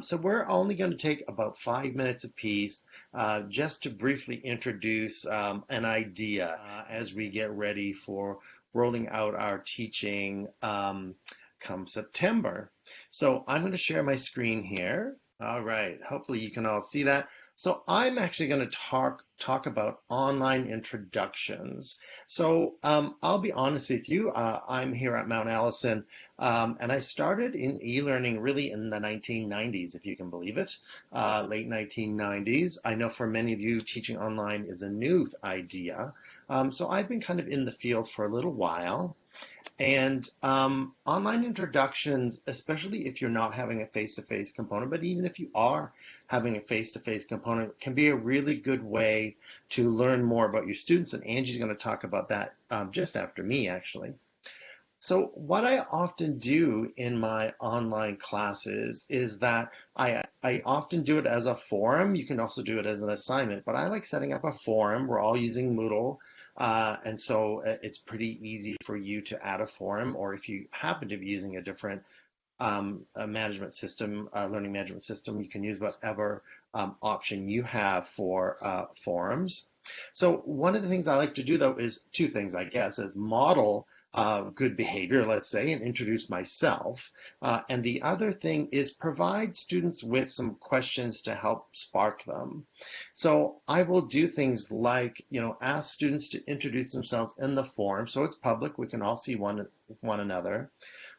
So we're only going to take about 5 minutes apiece, just to briefly introduce an idea as we get ready for rolling out our teaching come September. So I'm going to share my screen here. All right, hopefully you can all see that. So I'm actually going to talk about online introductions. So I'll be honest with you, I'm here at Mount Allison, and I started in e-learning really in the 1990s, if you can believe it, late 1990s. I know for many of you, teaching online is a new idea. So I've been kind of in the field for a little while. And online introductions, especially if you're not having a face-to-face component, but even if you are having a face-to-face component, can be a really good way to learn more about your students. And Angie's going to talk about that just after me, actually. So what I often do in my online classes is that I often do it as a forum. You can also do it as an assignment, but I like setting up a forum. We're all using Moodle, and so it's pretty easy for you to add a forum, or if you happen to be using a different management system, learning management system, you can use whatever option you have for forums. So one of the things I like to do, though, is two things, I guess, is model good behavior, let's say, and introduce myself. And the other thing is provide students with some questions to help spark them. So I will do things like, ask students to introduce themselves in the forum. So it's public. We can all see one another.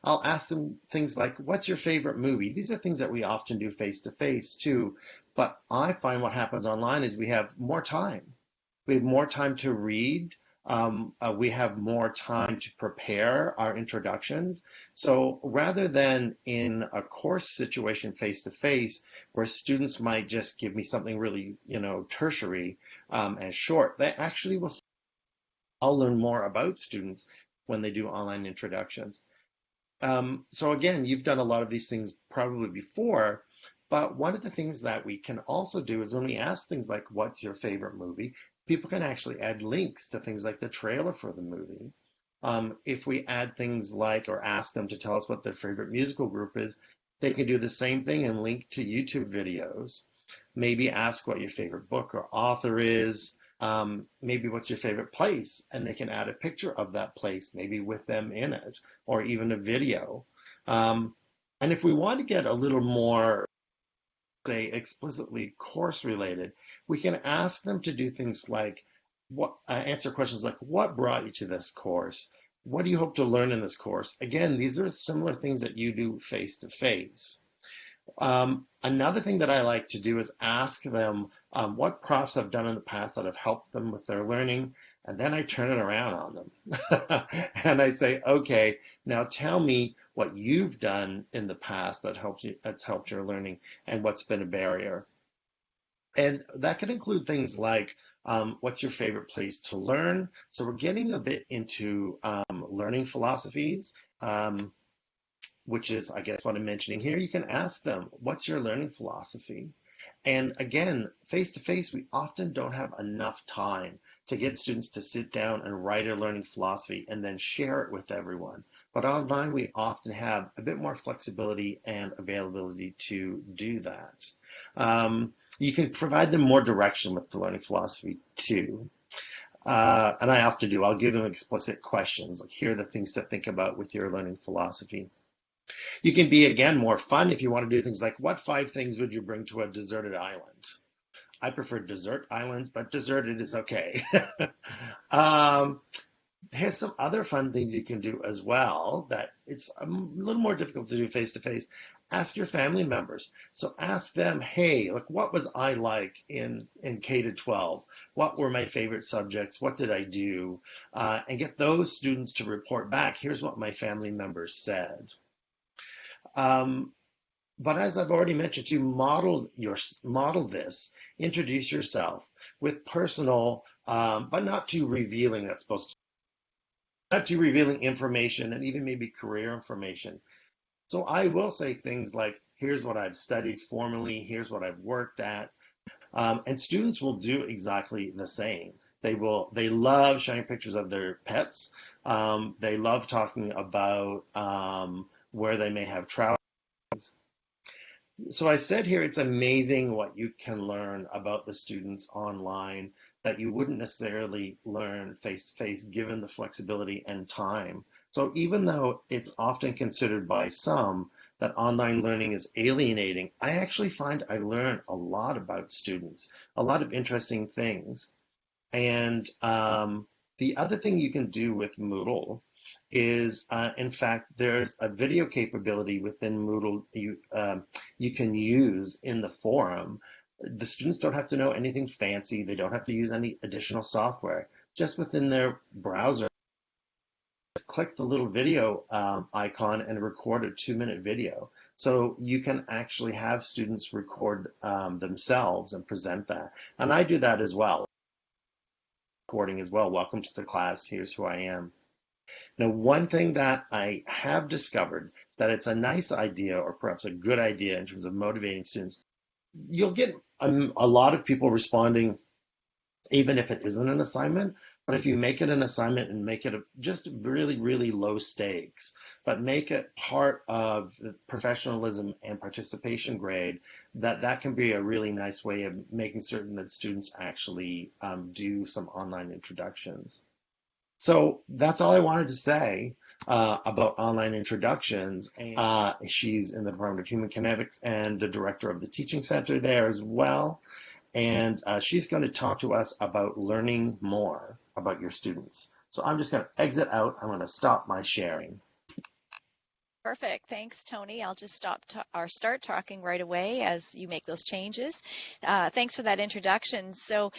I'll ask them things like, what's your favorite movie? These are things that we often do face to face too. But I find what happens online is we have more time. We have more time to read. We have more time to prepare our introductions. So rather than in a course situation face to face, where students might just give me something really, tertiary and short, they actually will. I'll learn more about students when they do online introductions. So again, you've done a lot of these things probably before, but one of the things that we can also do is when we ask things like, what's your favorite movie? People can actually add links to things like the trailer for the movie. If we add things like, or ask them to tell us what their favorite musical group is, they can do the same thing and link to YouTube videos. Maybe ask what your favorite book or author is. Maybe what's your favorite place, and they can add a picture of that place, maybe with them in it, or even a video. And if we want to get a little more, say, explicitly course related, we can ask them to do things like answer questions like, what brought you to this course? What do you hope to learn in this course? Again, these are similar things that you do face to face. Another thing that I like to do is ask them what profs have done in the past that have helped them with their learning, and then I turn it around on them. And I say, okay, now tell me what you've done in the past that's helped your learning, and what's been a barrier. And that could include things like, what's your favorite place to learn? So we're getting a bit into learning philosophies. Which is, I guess, what I'm mentioning here. You can ask them, what's your learning philosophy? And again, face to face, we often don't have enough time to get students to sit down and write a learning philosophy and then share it with everyone. But online, we often have a bit more flexibility and availability to do that. You can provide them more direction with the learning philosophy too. And I often do. I'll give them explicit questions, like, here are the things to think about with your learning philosophy. You can be, again, more fun if you want to do things like, what 5 things would you bring to a deserted island? I prefer desert islands, but deserted is okay. Here's some other fun things you can do as well that it's a little more difficult to do face to face. Ask your family members. So ask them, hey, like, what was I like in K to 12? What were my favorite subjects? What did I do? And get those students to report back. Here's what my family members said. But as I've already mentioned, to model this, introduce yourself with personal, but not too revealing. That's supposed to not too revealing information, and even maybe career information. So I will say things like, here's what I've studied formally, here's what I've worked at, and students will do exactly the same. They love sharing pictures of their pets. They love talking about where they may have traveled. So I said here, it's amazing what you can learn about the students online that you wouldn't necessarily learn face to face given the flexibility and time. So even though it's often considered by some that online learning is alienating, I actually find I learn a lot about students, a lot of interesting things. And the other thing you can do with Moodle is, in fact, there's a video capability within Moodle you can use in the forum. The students don't have to know anything fancy. They don't have to use any additional software. Just within their browser, click the little video icon and record a 2-minute video. So you can actually have students record themselves and present that. And I do that as well, recording as well. Welcome to the class. Here's who I am. Now, one thing that I have discovered that it's a nice idea or perhaps a good idea in terms of motivating students, you'll get a lot of people responding even if it isn't an assignment. But if you make it an assignment and make it just really, really low stakes, but make it part of the professionalism and participation grade, that can be a really nice way of making certain that students actually do some online introductions. So that's all I wanted to say about online introductions. She's in the Department of Human Kinetics and the director of the Teaching Center there as well. And she's going to talk to us about learning more about your students. So I'm just going to exit out. I'm going to stop my sharing. Perfect. Thanks, Toni. I'll just start talking right away as you make those changes. Thanks for that introduction. So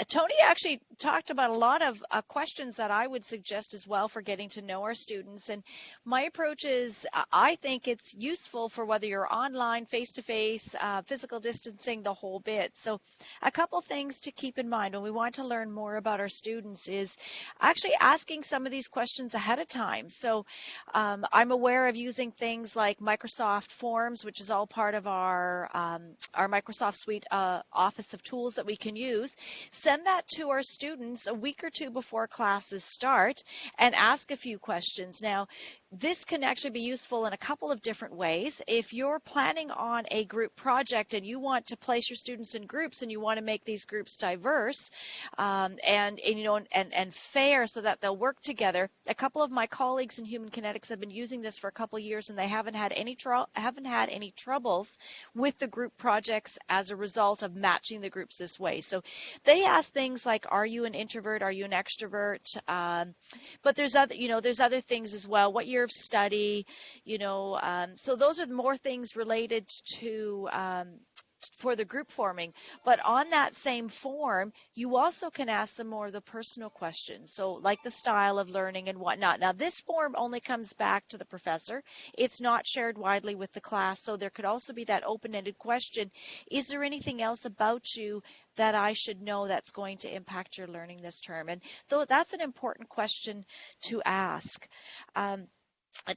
Toni actually talked about a lot of questions that I would suggest as well for getting to know our students. And my approach is I think it's useful for whether you're online, face-to-face, physical distancing, the whole bit. So a couple things to keep in mind when we want to learn more about our students is actually asking some of these questions ahead of time. So I'm aware of using things like Microsoft Forms, which is all part of our Microsoft Suite Office of tools that we can use. Send that to our students a week or two before classes start and ask a few questions. Now, this can actually be useful in a couple of different ways. If you're planning on a group project and you want to place your students in groups and you want to make these groups diverse and fair so that they'll work together, a couple of my colleagues in Human Kinetics have been using this for a couple of years and they haven't had any troubles with the group projects as a result of matching the groups this way. So they ask things like, are you an introvert? Are you an extrovert? But there's other things as well. What year of study? So those are more things related to for the group forming. But on that same form, you also can ask some more of the personal questions. So like the style of learning and whatnot. Now, this form only comes back to the professor. It's not shared widely with the class. So there could also be that open-ended question. Is there anything else about you that I should know that's going to impact your learning this term? And so that's an important question to ask.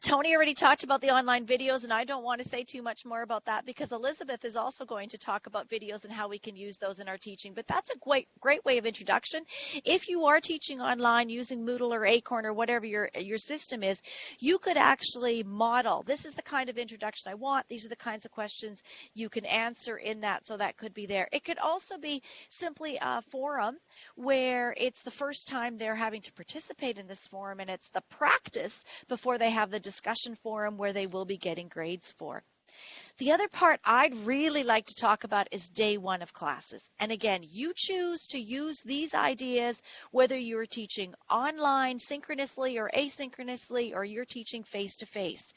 Toni already talked about the online videos, and I don't want to say too much more about that because Elizabeth is also going to talk about videos and how we can use those in our teaching. But that's a great way of introduction. If you are teaching online using Moodle or Acorn or whatever your system is, you could actually model. This is the kind of introduction I want. These are the kinds of questions you can answer in that, so that could be there. It could also be simply a forum where it's the first time they're having to participate in this forum, and it's the practice before they have the discussion forum where they will be getting grades for. The other part I'd really like to talk about is day one of classes. And again, you choose to use these ideas whether you're teaching online, synchronously or asynchronously, or you're teaching face-to-face.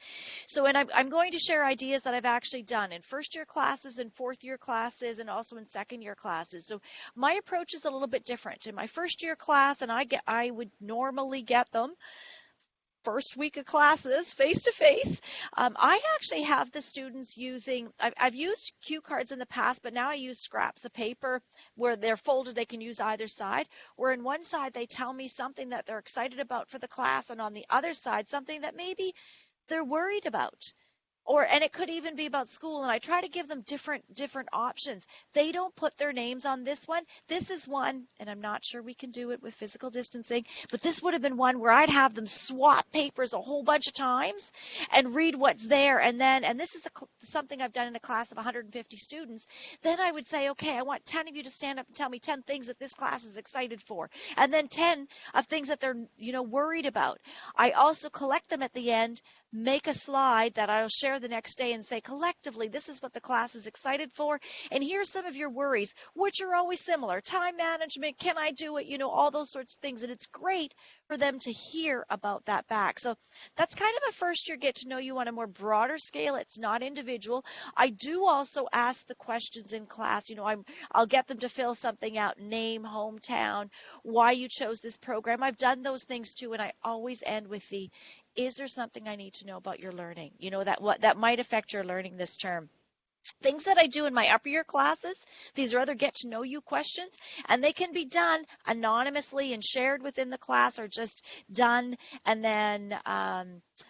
So, and I'm going to share ideas that I've actually done in first-year classes and fourth-year classes and also in second-year classes. So my approach is a little bit different. In my first-year class, and I would normally get them first week of classes face-to-face, I actually have the students using, I've used cue cards in the past, but now I use scraps of paper where they're folded, they can use either side, where in one side they tell me something that they're excited about for the class, and on the other side something that maybe they're worried about and it could even be about school, and I try to give them different options. They don't put their names on this one. This is one, and I'm not sure we can do it with physical distancing, but this would have been one where I'd have them swap papers a whole bunch of times and read what's there, and this is something I've done in a class of 150 students. Then I would say, okay, I want 10 of you to stand up and tell me 10 things that this class is excited for, and then 10 of things that they're worried about. I also collect them at the end, make a slide that I'll share the next day and say, collectively, this is what the class is excited for, and here's some of your worries, which are always similar. Time management, can I do it, all those sorts of things, and it's great for them to hear about that back. So that's kind of a first year get to know you on a more broader scale. It's not individual. I do also ask the questions in class. I'll get them to fill something out, name, hometown, why you chose this program. I've done those things too, and I always end with is there something I need to know about your learning? That might affect your learning this term. Things that I do in my upper year classes, these are other get to know you questions, and they can be done anonymously and shared within the class, or just done and then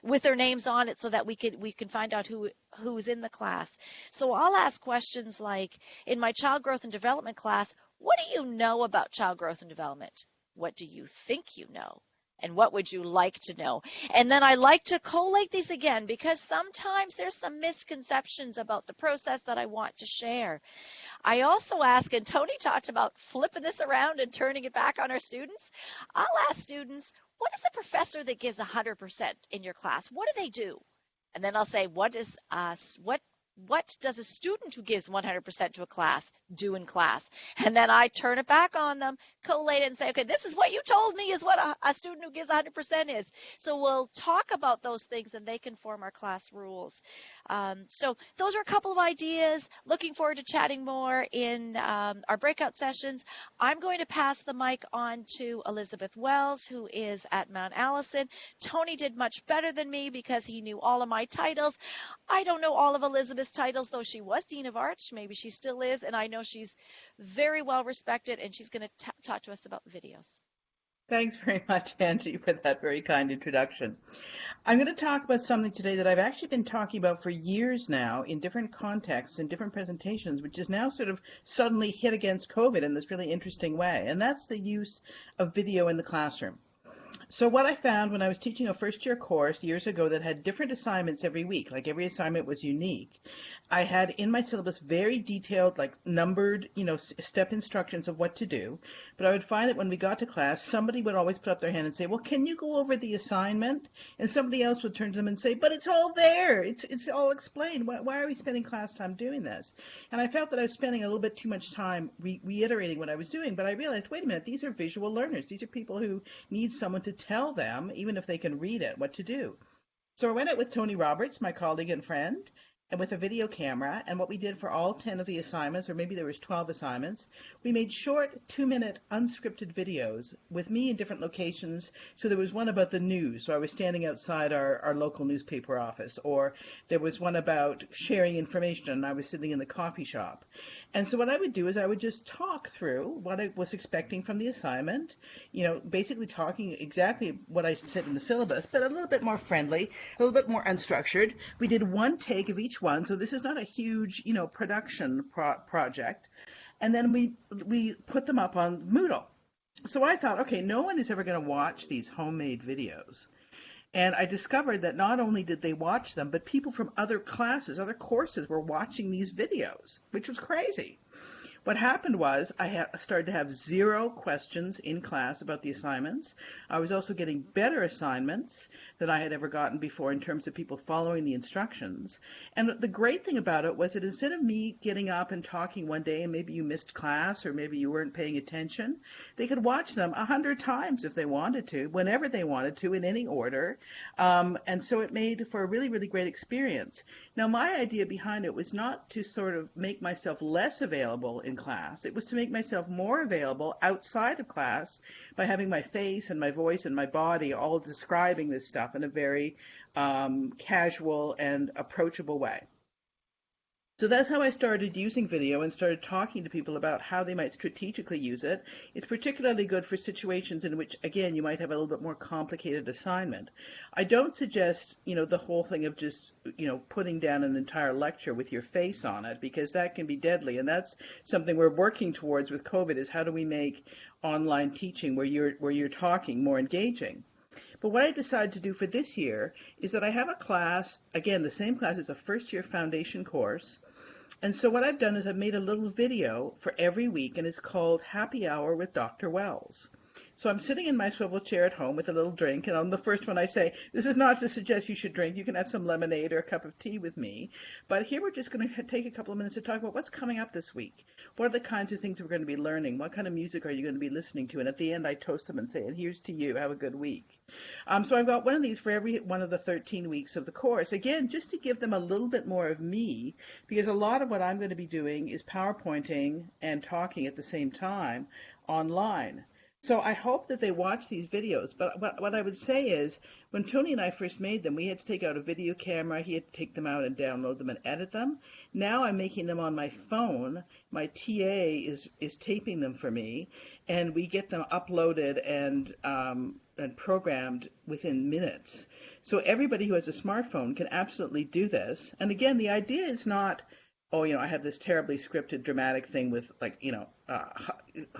with their names on it so that we can find out who's in the class. So I'll ask questions like, in my child growth and development class, what do you know about child growth and development? What do you think you know? And what would you like to know? And then I like to collate these again, because sometimes there's some misconceptions about the process that I want to share. I also ask, and Toni talked about flipping this around and turning it back on our students. I'll ask students, what is a professor that gives 100% in your class? What do they do? And then I'll say, what does a student who gives 100% to a class do in class? And then I turn it back on them, collate it, and say, okay, this is what you told me is what a student who gives 100% is. So we'll talk about those things, and they can form our class rules. So those are a couple of ideas. Looking forward to chatting more in our breakout sessions. I'm going to pass the mic on to Elizabeth Wells, who is at Mount Allison. Toni did much better than me because he knew all of my titles. I don't know all of Elizabeth's titles, though she was Dean of Arts. Maybe she still is, and I know she's very well respected, and she's going to talk to us about videos. Thanks very much, Angie, for that very kind introduction. I'm going to talk about something today that I've actually been talking about for years now in different contexts and different presentations, which is now sort of suddenly hit against COVID in this really interesting way, and that's the use of video in the classroom. So what I found when I was teaching a first-year course years ago that had different assignments every week, like every assignment was unique, I had in my syllabus very detailed, like numbered, step instructions of what to do. But I would find that when we got to class, somebody would always put up their hand and say, well, can you go over the assignment? And somebody else would turn to them and say, but it's all there. It's all explained. Why are we spending class time doing this? And I felt that I was spending a little bit too much time reiterating what I was doing. But I realized, wait a minute, these are visual learners. These are people who need someone to tell them, even if they can read it, what to do. So I went out with Toni Roberts, my colleague and friend, and with a video camera, and what we did for all 10 of the assignments, or maybe there was 12 assignments, we made short 2-minute unscripted videos with me in different locations. So there was one about the news, so I was standing outside our local newspaper office, or there was one about sharing information, and I was sitting in the coffee shop. And so what I would do is I would just talk through what I was expecting from the assignment, basically talking exactly what I said in the syllabus, but a little bit more friendly, a little bit more unstructured. We did one take of each one, so this is not a huge, production project. And then we put them up on Moodle. So I thought, okay, no one is ever going to watch these homemade videos. And I discovered that not only did they watch them, but people from other classes, other courses were watching these videos, which was crazy. What happened was I started to have 0 questions in class about the assignments. I was also getting better assignments than I had ever gotten before in terms of people following the instructions. And the great thing about it was that instead of me getting up and talking one day and maybe you missed class or maybe you weren't paying attention, they could watch them 100 times if they wanted to, whenever they wanted to, in any order. And so it made for a really, really great experience. Now, my idea behind it was not to sort of make myself less available in class. It was to make myself more available outside of class by having my face and my voice and my body all describing this stuff in a very casual and approachable way. So that's how I started using video and started talking to people about how they might strategically use it. It's particularly good for situations in which, again, you might have a little bit more complicated assignment. I don't suggest, the whole thing of just, putting down an entire lecture with your face on it, because that can be deadly. And that's something we're working towards with COVID, is how do we make online teaching where you're talking more engaging. But what I decided to do for this year is that I have a class, again, the same class as a first year foundation course. And so what I've done is I've made a little video for every week, and it's called Happy Hour with Dr. Wells. So I'm sitting in my swivel chair at home with a little drink, and on the first one I say, this is not to suggest you should drink. You can have some lemonade or a cup of tea with me. But here we're just going to take a couple of minutes to talk about what's coming up this week. What are the kinds of things we're going to be learning? What kind of music are you going to be listening to? And at the end I toast them and say, and here's to you. Have a good week. So I've got one of these for every one of the 13 weeks of the course. Again, just to give them a little bit more of me, because a lot of what I'm going to be doing is PowerPointing and talking at the same time online. So I hope that they watch these videos, but what I would say is, when Toni and I first made them, we had to take out a video camera, he had to take them out and download them and edit them. Now I'm making them on my phone. My TA is taping them for me, and we get them uploaded and programmed within minutes. So everybody who has a smartphone can absolutely do this. And again, the idea is not, I have this terribly scripted dramatic thing with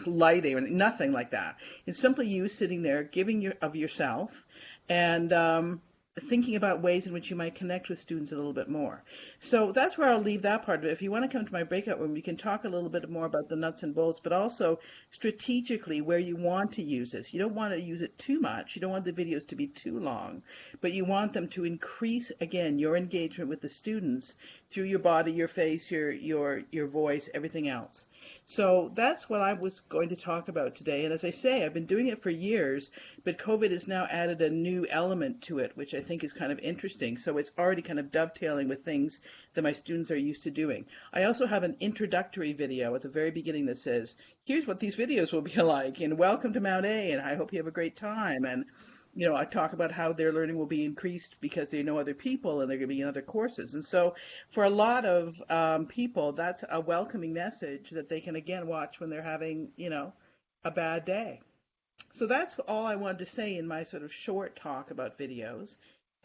lighting or nothing like that. It's simply you sitting there giving of yourself and thinking about ways in which you might connect with students a little bit more. So that's where I'll leave that part of it. If you want to come to my breakout room, we can talk a little bit more about the nuts and bolts, but also strategically where you want to use this. You don't want to use it too much. You don't want the videos to be too long, but you want them to increase, again, your engagement with the students through your body, your face, your voice, everything else. So that's what I was going to talk about today. And as I say, I've been doing it for years, but COVID has now added a new element to it, which I think is kind of interesting. So it's already kind of dovetailing with things that my students are used to doing. I also have an introductory video at the very beginning that says, here's what these videos will be like, and welcome to Mount A, and I hope you have a great time. And I talk about how their learning will be increased because they know other people and they're going to be in other courses. And so for a lot of people, that's a welcoming message that they can, again, watch when they're having, a bad day. So that's all I wanted to say in my sort of short talk about videos.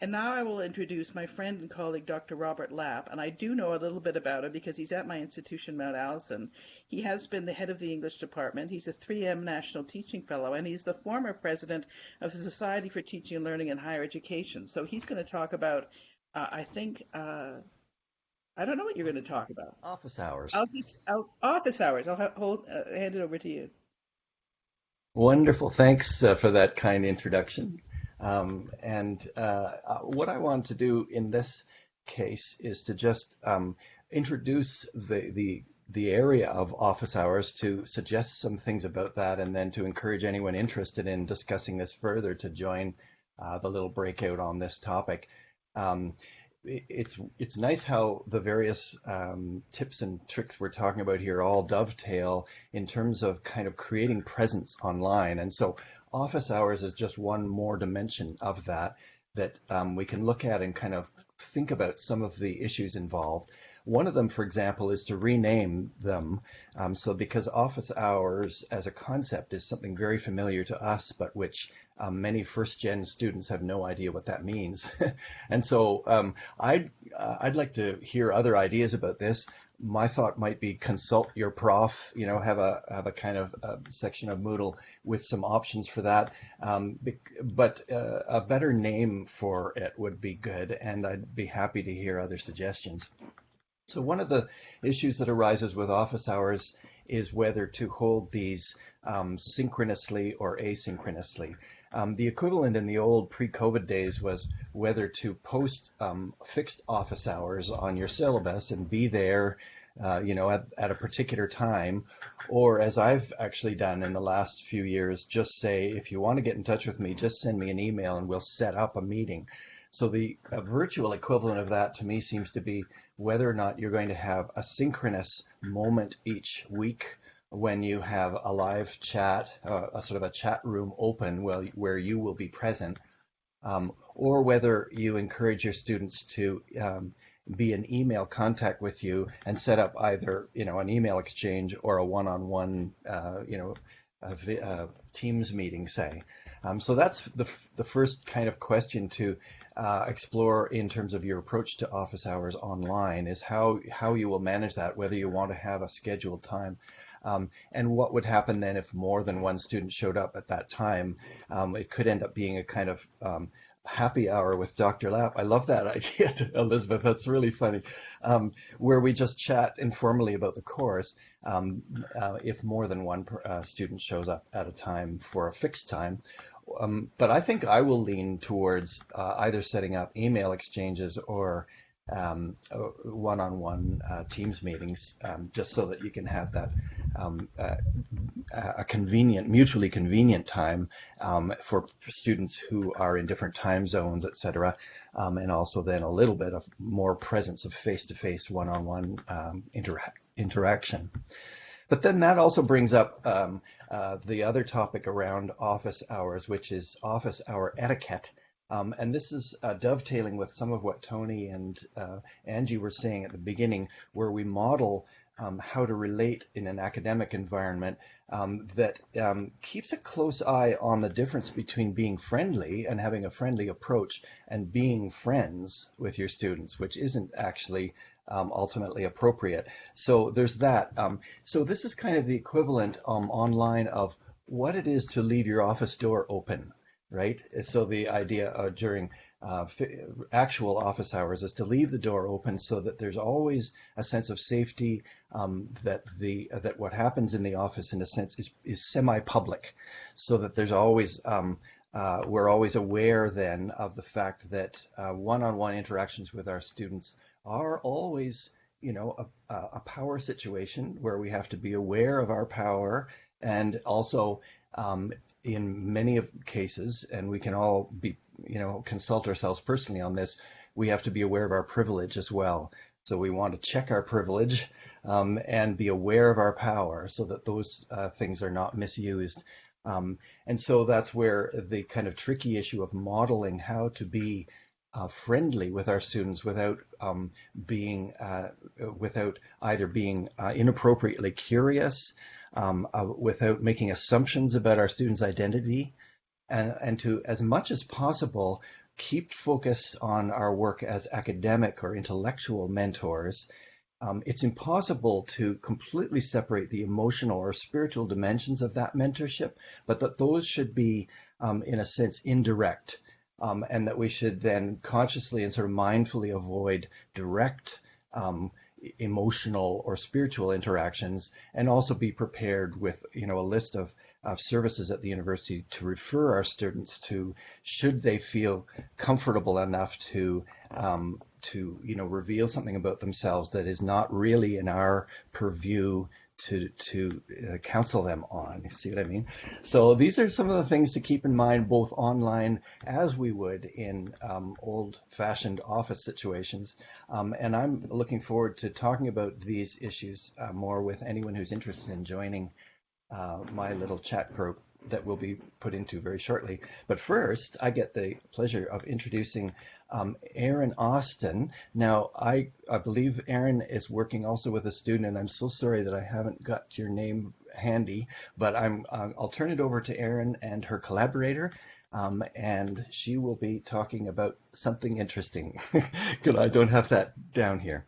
And now I will introduce my friend and colleague, Dr. Robert Lapp, and I do know a little bit about him because he's at my institution, Mount Allison. He has been the head of the English department. He's a 3M National Teaching Fellow, and he's the former president of the Society for Teaching and Learning in Higher Education. So he's going to talk about, I don't know what you're going to talk about. Office hours. Office hours. I'll hand it over to you. Wonderful. Thanks for that kind introduction. What I want to do in this case is to just introduce the area of office hours, to suggest some things about that, and then to encourage anyone interested in discussing this further to join the little breakout on this topic. It's nice how the various tips and tricks we're talking about here all dovetail in terms of kind of creating presence online. And so office hours is just one more dimension of that we can look at and kind of think about some of the issues involved. One of them, for example, is to rename them. So because office hours as a concept is something very familiar to us, but which many first-gen students have no idea what that means. And so I'd like to hear other ideas about this. My thought might be consult your prof, have a kind of section of Moodle with some options for that. But a better name for it would be good, and I'd be happy to hear other suggestions. So one of the issues that arises with office hours is whether to hold these synchronously or asynchronously. The equivalent in the old pre-COVID days was whether to post fixed office hours on your syllabus and be there at a particular time, or as I've actually done in the last few years, just say, if you want to get in touch with me, just send me an email and we'll set up a meeting. So the virtual equivalent of that to me seems to be whether or not you're going to have a synchronous moment each week when you have a live chat, a sort of a chat room open where you will be present, or whether you encourage your students to be an email contact with you and set up either, an email exchange or a one-on-one, Teams meeting, say. So that's the first kind of question to explore in terms of your approach to office hours online, is how you will manage that, whether you want to have a scheduled time. And what would happen then if more than one student showed up at that time? It could end up being a kind of happy hour with Dr. Lapp. I love that idea, Elizabeth. That's really funny. Where we just chat informally about the course, if more than one student shows up at a time for a fixed time. But I think I will lean towards either setting up email exchanges or one-on-one Teams meetings, just so that you can have that a convenient, mutually convenient time for students who are in different time zones, etc., and also then a little bit of more presence of face-to-face, one-on-one interaction. But then that also brings up the other topic around office hours, which is office hour etiquette. And this is dovetailing with some of what Toni and Angie were saying at the beginning, where we model how to relate in an academic environment that keeps a close eye on the difference between being friendly and having a friendly approach and being friends with your students, which isn't actually ultimately appropriate. So there's that. So this is kind of the equivalent online of what it is to leave your office door open, right? So the idea during actual office hours is to leave the door open so that there's always a sense of safety, that what happens in the office, in a sense, is semi-public, so that there's always we're always aware then of the fact that one-on-one interactions with our students are always, a power situation where we have to be aware of our power, and also in many of cases, and we can all be, consult ourselves personally on this, we have to be aware of our privilege as well. So we want to check our privilege and be aware of our power so that those things are not misused. And so that's where the kind of tricky issue of modeling how to be friendly with our students without without either being inappropriately curious, without making assumptions about our students' identity, and to, as much as possible, keep focus on our work as academic or intellectual mentors. It's impossible to completely separate the emotional or spiritual dimensions of that mentorship, but that those should be, in a sense, indirect, and that we should then consciously and sort of mindfully avoid direct emotional or spiritual interactions, and also be prepared with a list of services at the university to refer our students to, should they feel comfortable enough to reveal something about themselves that is not really in our purview to counsel them on. You see what I mean? So these are some of the things to keep in mind, both online as we would in old-fashioned office situations. And I'm looking forward to talking about these issues more with anyone who's interested in joining my little chat group that we'll be put into very shortly. But first, I get the pleasure of introducing Erin Austen. Now, I believe Erin is working also with a student, and I'm so sorry that I haven't got your name handy, but I'll turn it over to Erin and her collaborator, and she will be talking about something interesting. Good, I don't have that down here.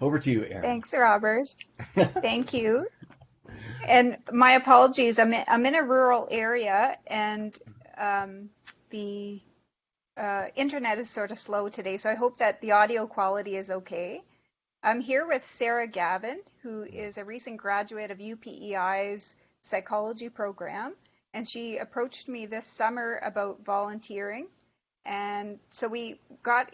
Over to you, Erin. Thanks, Robert. Thank you. And my apologies, I'm in a rural area, and the internet is sort of slow today, so I hope that the audio quality is okay. I'm here with Sarah Gavin, who is a recent graduate of UPEI's psychology program, and she approached me this summer about volunteering. And so we got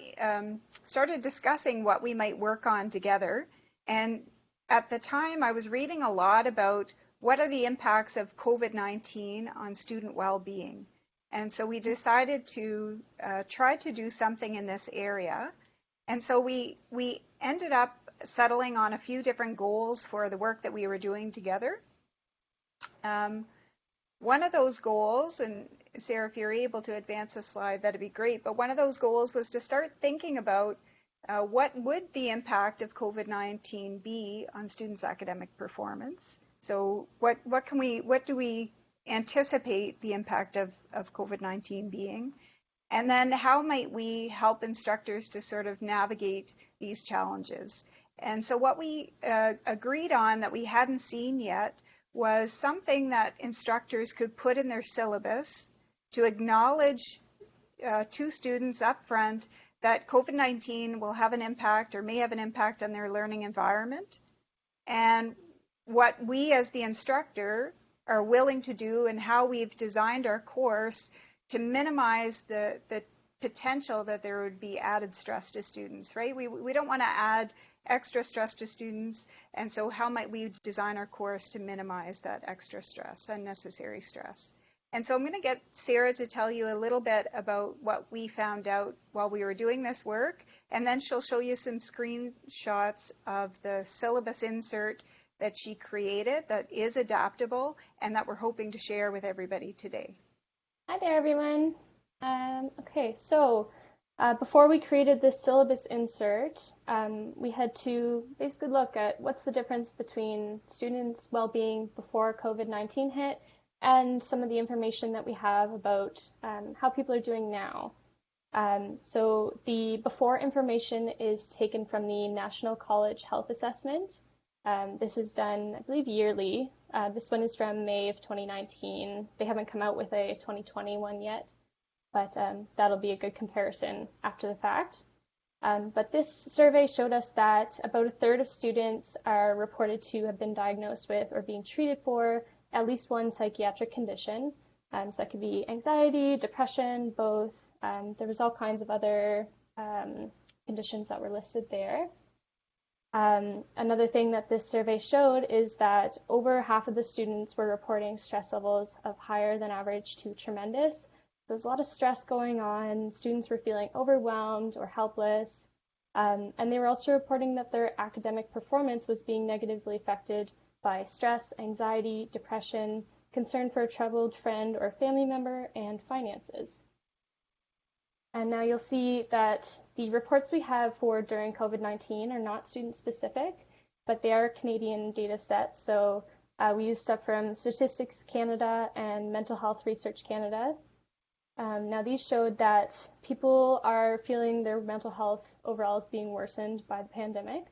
started discussing what we might work on together. And at the time, I was reading a lot about what are the impacts of COVID-19 on student well-being. And so we decided to try to do something in this area. And so we ended up settling on a few different goals for the work that we were doing together. One of those goals, and Sarah, if you're able to advance the slide, that'd be great. But one of those goals was to start thinking about what would the impact of COVID-19 be on students' academic performance? So what do we anticipate the impact of COVID-19 being? And then how might we help instructors to sort of navigate these challenges? And so what we agreed on that we hadn't seen yet was something that instructors could put in their syllabus to acknowledge to students up front that COVID-19 will have an impact or may have an impact on their learning environment. And what we as the instructor are willing to do and how we've designed our course to minimize the potential that there would be added stress to students, right? We don't want to add extra stress to students, and so how might we design our course to minimize that extra stress, unnecessary stress? And so I'm going to get Sarah to tell you a little bit about what we found out while we were doing this work, and then she'll show you some screenshots of the syllabus insert that she created that is adaptable and that we're hoping to share with everybody today. Hi there, everyone. Okay, so before we created this syllabus insert, we had to basically look at what's the difference between students' well-being before COVID-19 hit and some of the information that we have about how people are doing now. So the before information is taken from the National College Health Assessment. This is done, I believe, yearly. This one is from May of 2019. They haven't come out with a 2020 one yet, but that'll be a good comparison after the fact. But this survey showed us that about a third of students are reported to have been diagnosed with or being treated for at least one psychiatric condition. So that could be anxiety, depression, both. There was all kinds of other conditions that were listed there. Another thing that this survey showed is that over half of the students were reporting stress levels of higher than average to tremendous. There's a lot of stress going on. Students were feeling overwhelmed or helpless. And they were also reporting that their academic performance was being negatively affected by stress, anxiety, depression, concern for a troubled friend or family member, and finances. And now you'll see that the reports we have for during COVID-19 are not student-specific, but they are Canadian data sets. So we use stuff from Statistics Canada and Mental Health Research Canada. Now these showed that people are feeling their mental health overall is being worsened by the pandemic.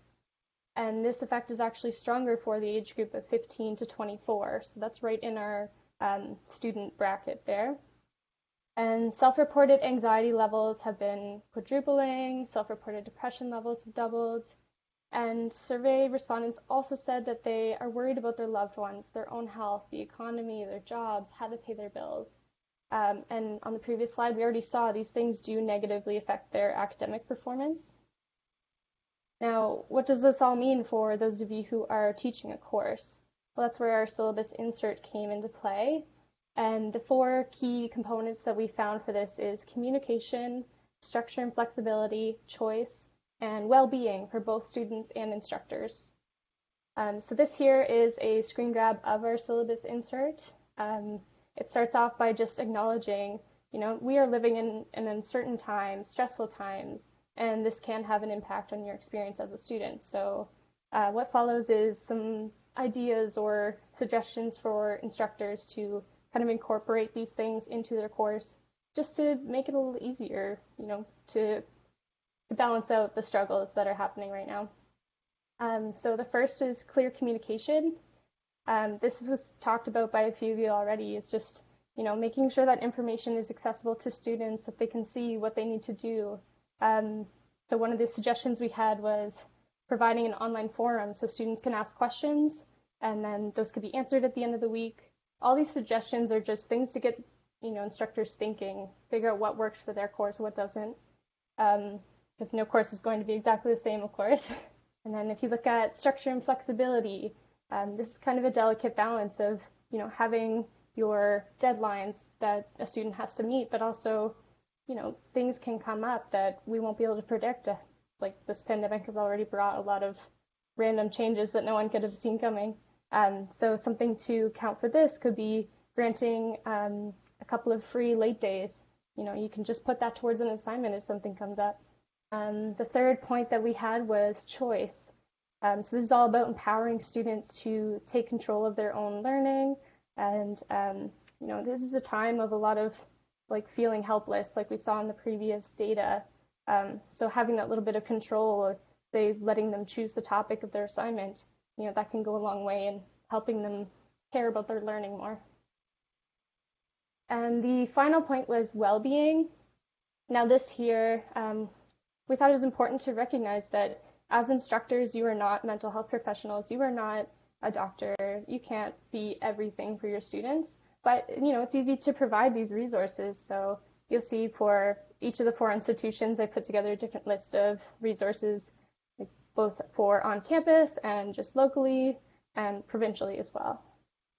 And this effect is actually stronger for the age group of 15 to 24. So that's right in our student bracket there. And self-reported anxiety levels have been quadrupling, self-reported depression levels have doubled, and survey respondents also said that they are worried about their loved ones, their own health, the economy, their jobs, how to pay their bills. And on the previous slide, we already saw these things do negatively affect their academic performance. Now, what does this all mean for those of you who are teaching a course? Well, that's where our syllabus insert came into play. And the four key components that we found for this is communication, structure and flexibility, choice, and well-being for both students and instructors. So this here is a screen grab of our syllabus insert. It starts off by just acknowledging, we are living in an uncertain time, stressful times, and this can have an impact on your experience as a student. So what follows is some ideas or suggestions for instructors to kind of incorporate these things into their course just to make it a little easier, to balance out the struggles that are happening right now. So the first is clear communication. This was talked about by a few of you already. It's just, making sure that information is accessible to students, that they can see what they need to do. So one of the suggestions we had was providing an online forum so students can ask questions, and then those could be answered at the end of the week. All these suggestions are just things to get, instructors thinking, figure out what works for their course, what doesn't, because no course is going to be exactly the same, of course. And then if you look at structure and flexibility, this is kind of a delicate balance of, having your deadlines that a student has to meet, but also, things can come up that we won't be able to predict. Like this pandemic has already brought a lot of random changes that no one could have seen coming. So something to count for this could be granting a couple of free late days. You can just put that towards an assignment if something comes up. The third point that we had was choice. So this is all about empowering students to take control of their own learning. And, this is a time of a lot of feeling helpless, like we saw in the previous data. So having that little bit of control, say letting them choose the topic of their assignment, that can go a long way in helping them care about their learning more. And the final point was well-being. Now this here, we thought it was important to recognize that as instructors, you are not mental health professionals. You are not a doctor. You can't be everything for your students. But, it's easy to provide these resources. So you'll see for each of the 4 institutions, I put together a different list of resources, both for on campus and just locally and provincially as well.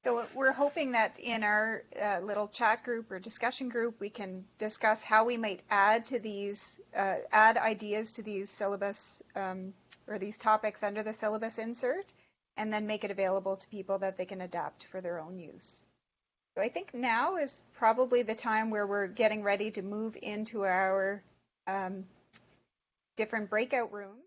So we're hoping that in our little chat group or discussion group, we can discuss how we might add to these, add ideas to these syllabus or these topics under the syllabus insert, and then make it available to people that they can adapt for their own use. So I think now is probably the time where we're getting ready to move into our different breakout rooms.